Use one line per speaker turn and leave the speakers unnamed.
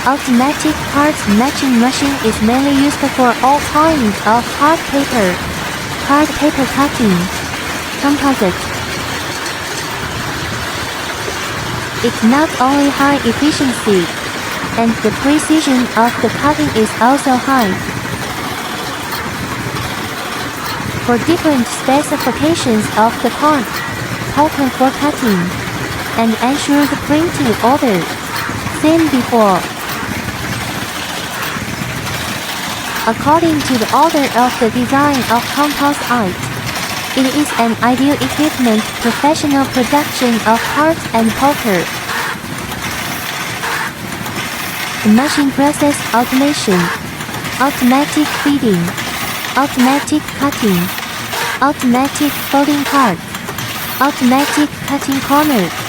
Automatic parts matching machine is mainly used for all kinds of hard paper cutting, composite. It's not only high efficiency, and the precision of the cutting is also high. For different specifications of the part, pattern for cutting, and ensure the printing order, seen before. According to the order of the design of composite, it is an ideal equipment professional production of parts and poker. The machine process automation, automatic feeding, automatic cutting, automatic folding parts, automatic cutting corner.